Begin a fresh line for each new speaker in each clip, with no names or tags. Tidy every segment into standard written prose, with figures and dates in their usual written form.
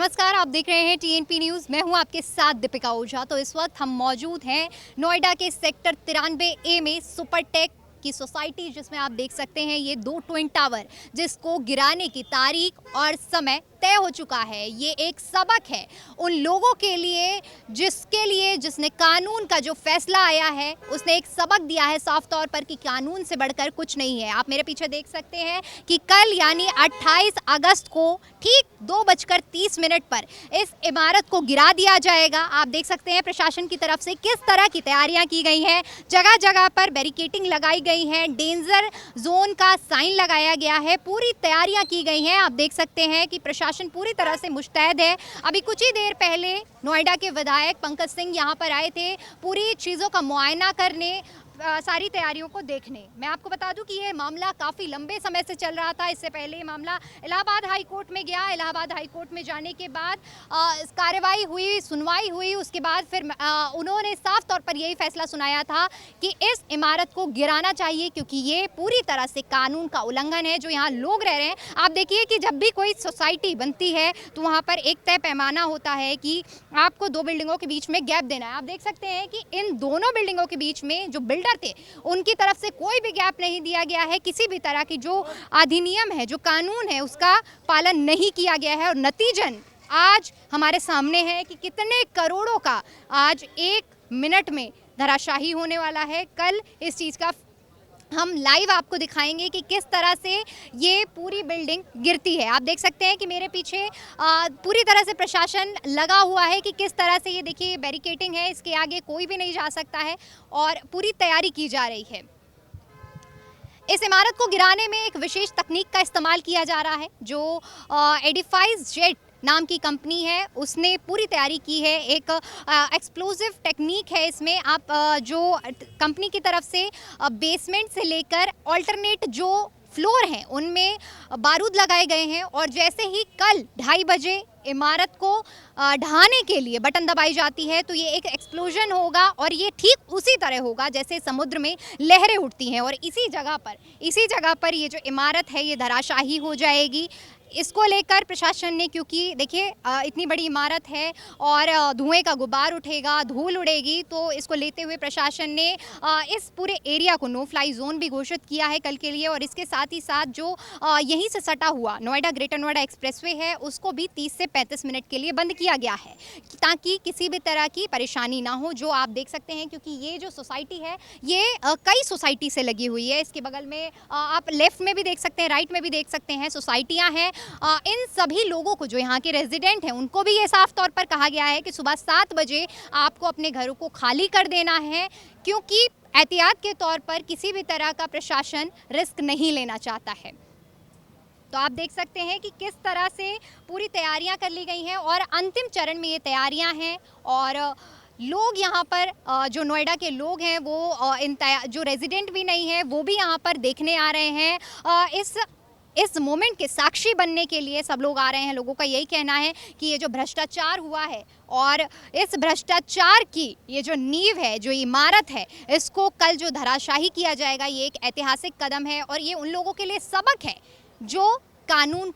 नमस्कार, आप देख रहे हैं टीएनपी न्यूज़। मैं हूं आपके साथ दीपिका ओझा। तो इस वक्त हम मौजूद हैं नोएडा के सेक्टर 93A में सुपरटेक की सोसाइटी, जिसमें आप देख सकते हैं ये 2 ट्विन टावर जिसको गिराने की तारीख और समय तय हो चुका है। ये एक सबक है उन लोगों के लिए जिसने कानून का जो फैसला आया है उसने एक सबक दिया है साफ तौर पर कि कानून से बढ़कर कुछ नहीं है। आप मेरे पीछे देख सकते हैं कि कल यानी 28 अगस्त को ठीक 2:30 पर इस इमारत को गिरा दिया जाएगा। आप देख सकते हैं प्रशासन की तरफ से किस तरह की तैयारियां की गई हैं। जगह जगह पर बैरिकेडिंग लगाई गई है, डेंजर जोन का साइन लगाया गया है, पूरी तैयारियां की गई हैं। आप देख सकते हैं कि प्रशासन पूरी तरह से मुस्तैद है। अभी कुछ ही देर पहले नोएडा के विधायक पंकज सिंह यहां पर आए थे पूरी चीज़ों का मुआयना करने, सारी तैयारियों को देखने। मैं आपको बता दूं कि ये मामला काफ़ी लंबे समय से चल रहा था। इससे पहले ये मामला इलाहाबाद हाई कोर्ट में गया। इलाहाबाद हाई कोर्ट में जाने के बाद कार्रवाई हुई, सुनवाई हुई। उसके बाद फिर उन्होंने साफ तौर पर यही फैसला सुनाया था कि इस इमारत को गिराना चाहिए, क्योंकि ये पूरी तरह से कानून का उल्लंघन है जो यहाँ लोग रह रहे हैं। आप देखिए कि जब भी कोई सोसाइटी बनती है तो वहाँ पर एक तय पैमाना होता है कि आपको 2 बिल्डिंगों के बीच में गैप देना है। आप देख सकते हैं कि इन दोनों बिल्डिंगों के बीच में जो बिल्डर थे उनकी तरफ से कोई भी गैप नहीं दिया गया है। किसी भी तरह की जो अधिनियम है, जो कानून है, उसका पालन नहीं किया गया है। और नतीजन आज हमारे सामने है कि कितने करोड़ों का आज 1 मिनट में धराशाही होने वाला है। कल इस चीज़ का हम लाइव आपको दिखाएंगे कि किस तरह से ये पूरी बिल्डिंग गिरती है। आप देख सकते हैं कि मेरे पीछे पूरी तरह से प्रशासन लगा हुआ है कि किस तरह से, ये देखिए बैरिकेडिंग है, इसके आगे कोई भी नहीं जा सकता है और पूरी तैयारी की जा रही है। इस इमारत को गिराने में एक विशेष तकनीक का इस्तेमाल किया जा रहा है जो एडिफाइज जेट नाम की कंपनी है, उसने पूरी तैयारी की है। एक एक्सप्लोसिव टेक्निक है इसमें। आप जो कंपनी की तरफ से बेसमेंट से लेकर अल्टरनेट जो फ्लोर हैं उनमें बारूद लगाए गए हैं, और जैसे ही कल 2:30 बजे इमारत को ढहाने के लिए बटन दबाई जाती है तो ये एक एक्सप्लोजन होगा, और ये ठीक उसी तरह होगा जैसे समुद्र में लहरें उठती हैं, और इसी जगह पर ये जो इमारत है ये धराशाही हो जाएगी। इसको लेकर प्रशासन ने, क्योंकि देखिए इतनी बड़ी इमारत है और धुएं का गुबार उठेगा, धूल उड़ेगी, तो इसको लेते हुए प्रशासन ने इस पूरे एरिया को नो फ्लाई जोन भी घोषित किया है कल के लिए। और इसके साथ ही साथ जो यहीं से सटा हुआ नोएडा ग्रेटर नोएडा एक्सप्रेसवे है उसको भी 30 से 35 मिनट के लिए बंद किया गया है, ताकि किसी भी तरह की परेशानी ना हो। जो आप देख सकते हैं, क्योंकि ये जो सोसाइटी है ये कई सोसाइटी से लगी हुई है। इसके बगल में आप लेफ्ट में भी देख सकते हैं, राइट में भी देख सकते हैं, सोसाइटियाँ हैं। इन सभी लोगों को, जो यहाँ के रेजिडेंट हैं, उनको भी ये साफ तौर पर कहा गया है कि सुबह 7 बजे आपको अपने घरों को खाली कर देना है, क्योंकि एहतियात के तौर पर किसी भी तरह का प्रशासन रिस्क नहीं लेना चाहता है। तो आप देख सकते हैं कि किस तरह से पूरी तैयारियां कर ली गई हैं और अंतिम चरण में ये तैयारियां हैं। और लोग यहाँ पर जो नोएडा के लोग हैं वो जो रेजिडेंट भी नहीं है वो भी यहाँ पर देखने आ रहे हैं। इस मोमेंट के साक्षी बनने के लिए सब लोग आ रहे हैं। लोगों का यही कहना है कि ये जो भ्रष्टाचार हुआ है और इस भ्रष्टाचार की ये जो नींव है, जो इमारत है, इसको कल जो धराशाही किया जाएगा, ये एक ऐतिहासिक कदम है। और ये उन लोगों के लिए सबक है जो कानून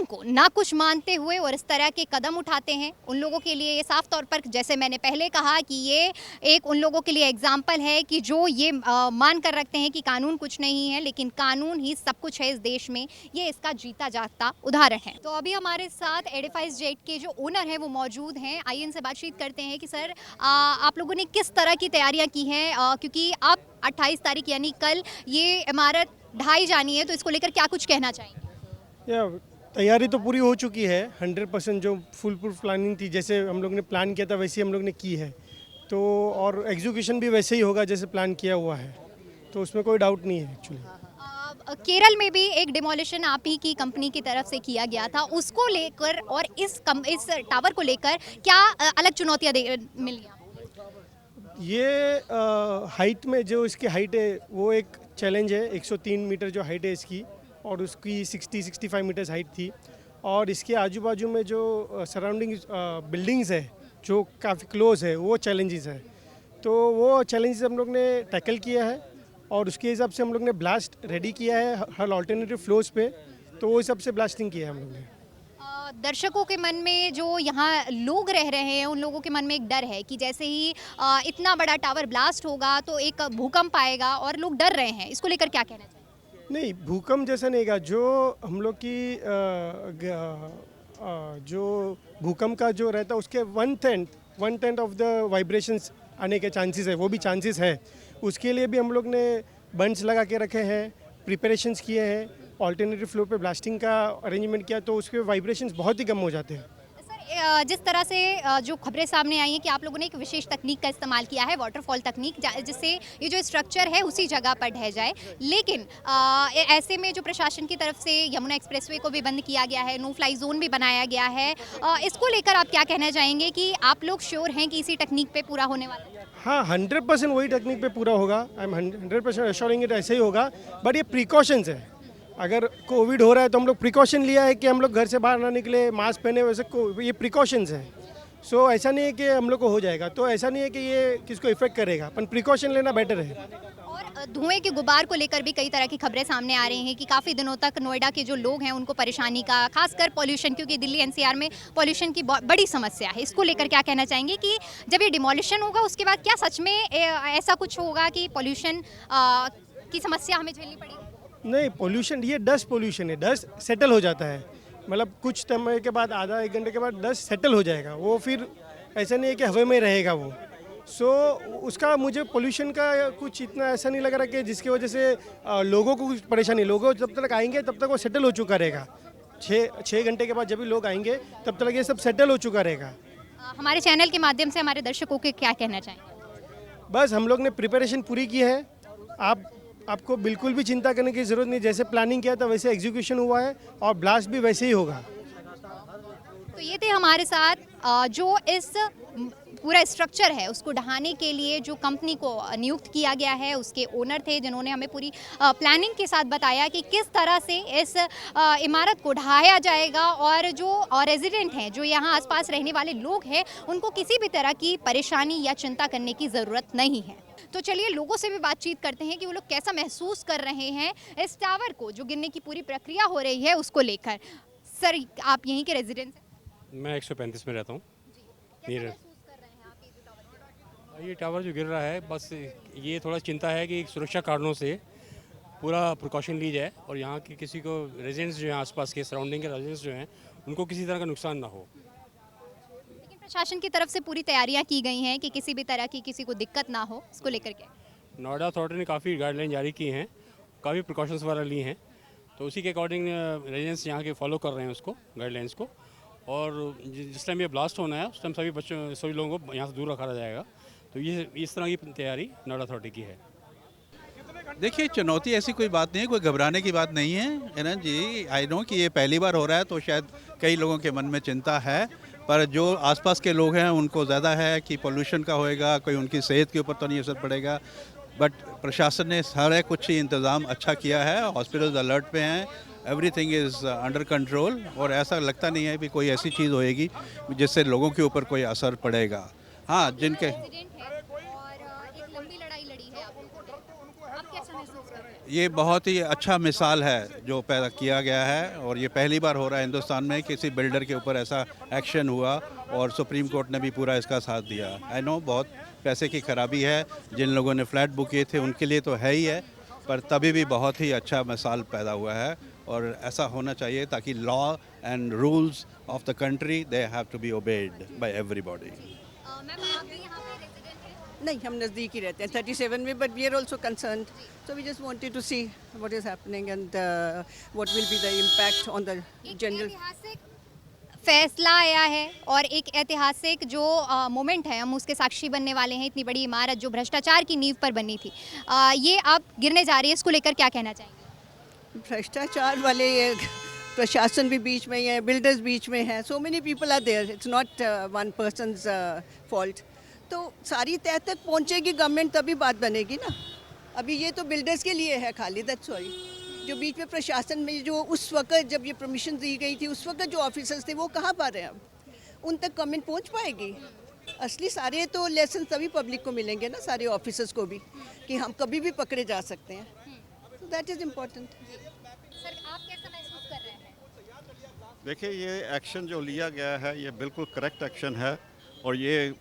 को ना कुछ मानते हुए और इस तरह के कदम उठाते हैं। उन लोगों के लिए ये साफ तौर पर, जैसे मैंने पहले कहा, कि ये एक उन लोगों के लिए एग्जाम्पल है कि जो ये मान कर रखते हैं कि कानून कुछ नहीं है, लेकिन कानून ही सब कुछ है इस देश में। ये इसका जीता जागता उदाहरण है। तो अभी हमारे साथ एडिफाइज जेट के जो ओनर हैं वो मौजूद हैं। आइए इनसे बातचीत करते हैं कि सर, आप लोगों ने किस तरह की तैयारियाँ की हैं, क्योंकि आप 28 तारीख यानी कल ये इमारत ढाई जानी है, तो इसको लेकर क्या कुछ कहना चाहेंगे?
तैयारी तो पूरी हो चुकी है 100%। जो फुल प्रूफ प्लानिंग थी, जैसे हम लोग ने प्लान किया था वैसे हम लोग ने की है, तो और एग्जीक्यूशन भी वैसे ही होगा जैसे प्लान किया हुआ है, तो उसमें कोई डाउट नहीं है एक्चुअली।
केरल में भी एक डिमोलिशन आप ही की कंपनी की तरफ से किया गया था, उसको लेकर और इस टावर को लेकर क्या अलग चुनौतियाँ मिली आपको?
ये हाइट में, जो इसकी हाइट है वो एक चैलेंज है। 103 मीटर जो हाइट है इसकी, और उसकी 60-65 मीटर्स हाइट थी। और इसके आजू बाजू में जो सराउंडिंग बिल्डिंग्स है जो काफ़ी क्लोज है, वो चैलेंजेस है। तो वो चैलेंजेस हम लोग ने टैकल किया है, और उसके हिसाब से हम लोग ने ब्लास्ट रेडी किया है हर ऑल्टरनेटिव फ्लोर्स पे, तो वो हिसाब से ब्लास्टिंग किया है हम लोग ने।
दर्शकों के मन में जो यहाँ लोग रह रहे हैं उन लोगों के मन में एक डर है कि जैसे ही इतना बड़ा टावर ब्लास्ट होगा तो एक भूकंप आएगा और लोग डर रहे हैं, इसको लेकर क्या कहना चाहिए?
नहीं, भूकंप जैसा नहीं का जो हम लोग की जो भूकंप का जो रहता है उसके one tenth of the vibrations आने के चांसेस है, वो भी चांसेस है। उसके लिए भी हम लोग ने बंड्स लगा के रखे हैं, प्रिपरेशंस किए हैं, ऑल्टरनेटिव फ्लो पे ब्लास्टिंग का अरेंजमेंट किया, तो उसके वाइब्रेशंस बहुत ही कम हो जाते हैं।
सर, जिस तरह से जो खबरें सामने आई हैं कि आप लोगों ने एक विशेष तकनीक का इस्तेमाल किया है, वाटरफॉल तकनीक, जिससे ये जो स्ट्रक्चर है उसी जगह पर ढह जाए, लेकिन ऐसे में जो प्रशासन की तरफ से यमुना एक्सप्रेसवे को भी बंद किया गया है, नो फ्लाई जोन भी बनाया गया है, इसको लेकर आप क्या कहना चाहेंगे कि आप लोग श्योर हैं कि इसी टेक्निक पे पूरा होने वाला है?
हाँ, 100% वही टेक्निक पे पूरा होगा। आई एम 100% एश्योरिंग इट, ऐसे ही होगा। बट ये प्रिकॉशंस है, अगर कोविड हो रहा है तो हम लोग प्रिकॉशन लिया है कि हम लोग घर से बाहर ना निकले, मास्क पहने, वैसे ये प्रिकॉशंस है। सो ऐसा नहीं है कि हम लोग को हो जाएगा, तो ऐसा नहीं है कि ये किसको इफेक्ट करेगा, पर प्रिकॉशन लेना बेटर है।
और धुएं के गुबार को लेकर भी कई तरह की खबरें सामने आ रही हैं कि काफ़ी दिनों तक नोएडा के जो लोग हैं उनको परेशानी का, खासकर पॉल्यूशन, क्योंकि दिल्ली एनसीआर में पॉल्यूशन की बड़ी समस्या है, इसको लेकर क्या कहना चाहेंगे कि जब ये डिमोलिशन होगा उसके बाद क्या सच में ऐसा कुछ होगा कि पॉल्यूशन की समस्या हमें झेलनी पड़ेगी?
नहीं, पोल्यूशन, ये डस्ट पोल्यूशन है, डस्ट सेटल हो जाता है, मतलब कुछ समय के बाद, आधा एक घंटे के बाद डस्ट सेटल हो जाएगा, वो फिर ऐसा नहीं है कि हवा में रहेगा वो। सो उसका मुझे पोल्यूशन का कुछ इतना ऐसा नहीं लग रहा कि जिसकी वजह से लोगों को कुछ परेशानी, लोगों जब तक आएंगे तब तक वो सेटल हो चुका रहेगा। 6 घंटे के बाद जब भी लोग आएंगे तब तक ये सब सेटल हो चुका रहेगा।
हमारे चैनल के माध्यम से हमारे दर्शकों को क्या कहना चाहेंगे?
बस हम लोग ने प्रिपरेशन पूरी की है, आपको बिल्कुल भी चिंता करने की ज़रूरत नहीं, जैसे प्लानिंग किया था वैसे एग्जीक्यूशन हुआ है और ब्लास्ट भी वैसे ही होगा।
तो ये थे हमारे साथ जो इस पूरा स्ट्रक्चर है उसको ढहाने के लिए जो कंपनी को नियुक्त किया गया है उसके ओनर थे, जिन्होंने हमें पूरी प्लानिंग के साथ बताया कि किस तरह से इस इमारत को ढहाया जाएगा और जो रेजिडेंट हैं, जो यहाँ आसपास रहने वाले लोग हैं, उनको किसी भी तरह की परेशानी या चिंता करने की ज़रूरत नहीं है। तो चलिए लोगों से भी बातचीत करते हैं कि वो लोग कैसा महसूस कर रहे हैं इस टावर को, जो गिरने की पूरी प्रक्रिया हो रही है उसको लेकर। सर, आप यहीं के रेजिडेंट हैं?
मैं 135 में रहता हूँ।
कैसा महसूस कर रहे हैं आप ये जो टावर?
ये टावर जो गिर रहा है, बस ये थोड़ा चिंता है कि सुरक्षा कारणों से पूरा प्रिकॉशन ली जाए और यहाँ के किसी को रेजिडेंट्स जो हैं, आसपास के सराउंडिंग के रेजिडेंट्स जो हैं, उनको किसी तरह का नुकसान ना हो।
लेकिन प्रशासन की तरफ से पूरी तैयारियां की गई हैं कि किसी भी तरह की किसी को दिक्कत ना हो, इसको लेकर के
नोएडा अथॉरिटी ने काफ़ी गाइडलाइन जारी की हैं, काफ़ी प्रिकॉशंस वगैरह ली हैं, तो उसी के अकॉर्डिंग रेजिडेंट्स यहाँ के फॉलो कर रहे हैं उसको, गाइडलाइंस को। और जिस टाइम ये ब्लास्ट होना है उस टाइम सभी लोगों को यहाँ से दूर रखा जाएगा। तो ये इस तरह की तैयारी नोएडा अथॉरिटी की है।
देखिए, चुनौती ऐसी कोई बात नहीं है, कोई घबराने की बात नहीं है ना जी। आई नो कि ये पहली बार हो रहा है तो शायद कई लोगों के मन में चिंता है, पर जो आसपास के लोग हैं उनको ज़्यादा है कि पोल्यूशन का होएगा, कोई उनकी सेहत के ऊपर तो नहीं असर पड़ेगा। बट प्रशासन ने सारे कुछ ही इंतज़ाम अच्छा किया है, हॉस्पिटल्स अलर्ट पे हैं, एवरीथिंग इज़ अंडर कंट्रोल, और ऐसा लगता नहीं है कि कोई ऐसी चीज़ होएगी जिससे लोगों के ऊपर कोई असर पड़ेगा। हाँ, जिनके ये बहुत ही अच्छा मिसाल है जो पैदा किया गया है, और ये पहली बार हो रहा है हिंदुस्तान में किसी बिल्डर के ऊपर ऐसा एक्शन हुआ, और सुप्रीम कोर्ट ने भी पूरा इसका साथ दिया। आई नो बहुत पैसे की खराबी है, जिन लोगों ने फ्लैट बुक किए थे उनके लिए तो है ही है, पर तभी भी बहुत ही अच्छा मिसाल पैदा हुआ है, और ऐसा होना चाहिए ताकि law and rules of the country they have to be obeyed by everybody.
नहीं, हम नज़दीक ही रहते हैं 37 में, but we are also concerned, so we just wanted to see what is happening and what will be the impact on the general.
फैसला आया है और एक ऐतिहासिक जो मोमेंट है, हम उसके साक्षी बनने वाले हैं। इतनी बड़ी इमारत जो भ्रष्टाचार की नींव पर बनी थी, ये अब गिरने जा रही है, इसको लेकर क्या कहना चाहेंगे?
भ्रष्टाचार वाले प्रशासन भी बीच में ही है, बिल्डर्स बीच में हैं, so many people are there, it's not one person's fault. तो सारी तह तक पहुंचेगी गवर्नमेंट तभी बात बनेगी ना। अभी ये तो बिल्डर्स के लिए है खाली, दैट्स व्हाई। जो बीच में प्रशासन में जो उस वक्त जब ये परमिशन दी गई थी उस वक्त जो ऑफिसर्स थे वो कहाँ पर हैं अब? उन तक गवर्नमेंट पहुंच पाएगी? असली सारे तो लेसन तभी पब्लिक को मिलेंगे ना, सारे ऑफिसर्स को भी, कि हम कभी भी पकड़े जा सकते हैं। तो दैट इज़ इम्पोर्टेंट।
सर, आप कैसा महसूस कर रहे हैं?
देखिए, ये एक्शन जो लिया गया है ये बिल्कुल करेक्ट एक्शन है, और ये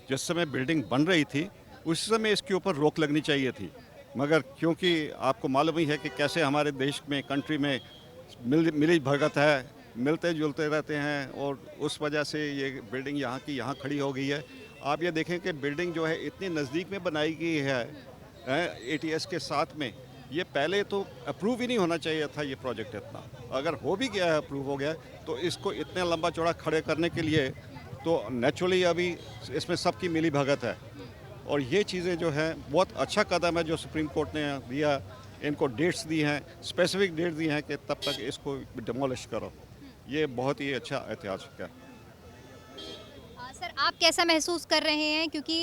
जिस समय बिल्डिंग बन रही थी उस समय इसके ऊपर रोक लगनी चाहिए थी, मगर क्योंकि आपको मालूम ही है कि कैसे हमारे देश में, कंट्री में मिली भगत है, मिलते जुलते रहते हैं, और उस वजह से ये बिल्डिंग यहाँ की यहाँ खड़ी हो गई है। आप ये देखें कि बिल्डिंग जो है इतनी नज़दीक में बनाई गई है ATS के साथ में। ये पहले तो अप्रूव ही नहीं होना चाहिए था ये प्रोजेक्ट इतना, अगर हो भी गया है, अप्रूव हो गया, तो इसको इतने लंबा चौड़ा खड़े करने के लिए तो नेचुरली अभी इसमें सबकी मिली भगत है। और ये चीज़ें जो है बहुत अच्छा कदम है जो सुप्रीम कोर्ट ने दिया, इनको डेट्स दी हैं, स्पेसिफिक डेट दी हैं कि तब तक इसको डिमोलिश करो। ये बहुत ही अच्छा ऐतिहासिक है।
सर, आप कैसा महसूस कर रहे हैं, क्योंकि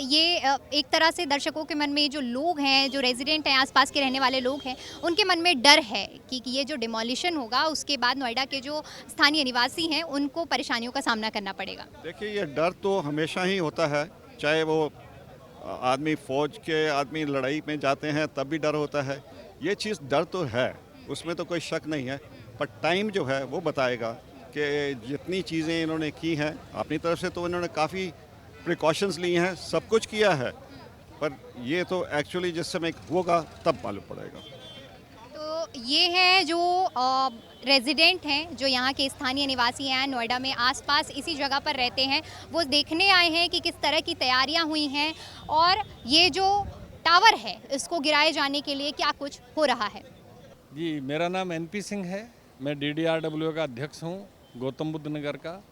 ये एक तरह से दर्शकों के मन में जो लोग हैं, जो रेजिडेंट हैं, आसपास के रहने वाले लोग हैं, उनके मन में डर है कि ये जो डिमोलिशन होगा उसके बाद नोएडा के जो स्थानीय निवासी हैं उनको परेशानियों का सामना करना पड़ेगा।
देखिए, ये डर तो हमेशा ही होता है, चाहे वो आदमी फौज के आदमी लड़ाई में जाते हैं तब भी डर होता है। ये चीज़ डर तो है, उसमें तो कोई शक नहीं है, पर टाइम जो है वो बताएगा कि जितनी चीज़ें इन्होंने की हैं अपनी तरफ से, तो इन्होंने काफ़ी प्रिकॉशंस ली हैं, सब कुछ किया है, पर ये तो एक्चुअली जिस समय होगा तब मालूम पड़ेगा।
तो ये है जो रेजिडेंट हैं, जो यहाँ के स्थानीय निवासी हैं, नोएडा में आसपास इसी जगह पर रहते हैं, वो देखने आए हैं कि किस तरह की तैयारियाँ हुई हैं और ये जो टावर है इसको गिराए जाने के लिए क्या कुछ हो रहा है।
जी, मेरा नाम NP सिंह है, मैं DDRWA का अध्यक्ष हूँ गौतम बुद्ध नगर का।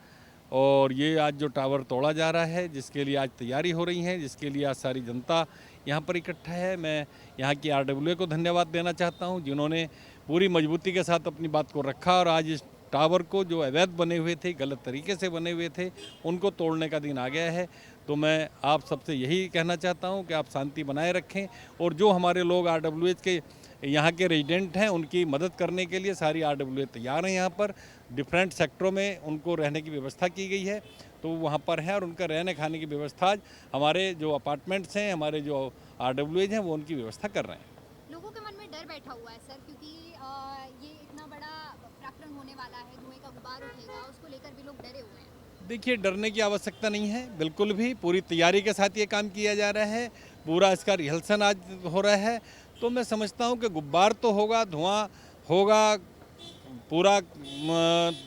और ये आज जो टावर तोड़ा जा रहा है, जिसके लिए आज तैयारी हो रही है, जिसके लिए आज सारी जनता यहाँ पर इकट्ठा है, मैं यहाँ की RWA को धन्यवाद देना चाहता हूँ, जिन्होंने पूरी मजबूती के साथ अपनी बात को रखा और आज इस टावर को जो अवैध बने हुए थे, गलत तरीके से बने हुए थे, उनको तोड़ने का दिन आ गया है। तो मैं आप सबसे यही कहना चाहता हूँ कि आप शांति बनाए रखें, और जो हमारे लोग RWA के यहाँ के रेजिडेंट हैं उनकी मदद करने के लिए सारी RWA तैयार हैं। यहाँ पर डिफरेंट सेक्टरों में उनको रहने की व्यवस्था की गई है, तो वहाँ पर है, और उनका रहने खाने की व्यवस्था आज हमारे जो अपार्टमेंट्स हैं, हमारे जो RWA हैं, वो उनकी व्यवस्था कर रहे हैं।
लोगों के मन में डर बैठा हुआ है सर, क्योंकि ये इतना बड़ा प्रकरण होने वाला है, धुएं का गुबार उठेगा, उसको लेकर भी लोग डरे हुए हैं।
देखिए, डरने की आवश्यकता नहीं है, बिल्कुल भी पूरी तैयारी के साथ ये काम किया जा रहा है, पूरा इसका रिहर्सल आज हो रहा है। तो मैं समझता हूँ कि गुब्बार तो होगा, धुआं होगा, पूरा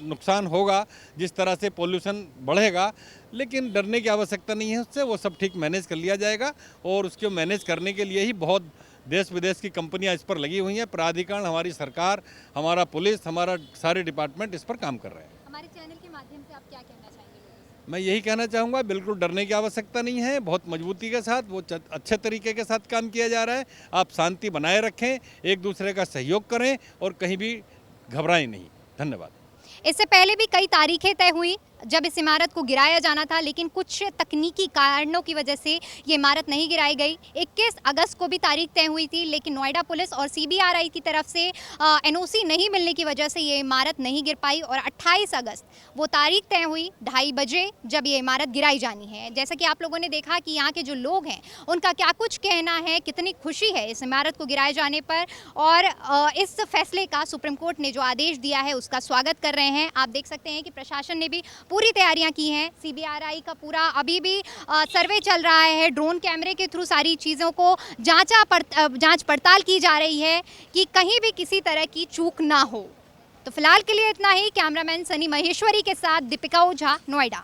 नुकसान होगा, जिस तरह से पोल्यूशन बढ़ेगा, लेकिन डरने की आवश्यकता नहीं है उससे, वो सब ठीक मैनेज कर लिया जाएगा। और उसको मैनेज करने के लिए ही बहुत देश विदेश की कंपनियां इस पर लगी हुई हैं, प्राधिकरण, हमारी सरकार, हमारा पुलिस, हमारा सारे डिपार्टमेंट इस पर काम कर रहे हैं।
हमारे चैनल के माध्यम से आप क्या कहना चाहेंगे?
मैं यही कहना चाहूँगा, बिल्कुल डरने की आवश्यकता नहीं है, बहुत मजबूती के साथ, वो अच्छे तरीके के साथ काम किया जा रहा है। आप शांति बनाए रखें, एक दूसरे का सहयोग करें और कहीं भी घबराएं नहीं। धन्यवाद।
इससे पहले भी कई तारीखें तय हुई जब इस इमारत को गिराया जाना था, लेकिन कुछ तकनीकी कारणों की वजह से ये इमारत नहीं गिराई गई। 21 अगस्त को भी तारीख तय हुई थी, लेकिन नोएडा पुलिस और CBRI की तरफ से NOC नहीं मिलने की वजह से ये इमारत नहीं गिर पाई, और 28 अगस्त वो तारीख तय हुई 2:30 बजे जब ये इमारत गिराई जानी है। जैसा कि आप लोगों ने देखा कि यहाँ के जो लोग हैं उनका क्या कुछ कहना है, कितनी खुशी है इस इमारत को गिराए जाने पर, और इस फैसले का सुप्रीम कोर्ट ने जो आदेश दिया है उसका स्वागत कर रहे हैं। आप देख सकते हैं कि प्रशासन ने भी पूरी तैयारियां की हैं। CBRI का पूरा अभी भी सर्वे चल रहा है, ड्रोन कैमरे के थ्रू सारी चीज़ों को जांच पड़ताल की जा रही है कि कहीं भी किसी तरह की चूक ना हो। तो फिलहाल के लिए इतना ही। कैमरामैन सनी महेश्वरी के साथ दीपिका ओझा, नोएडा।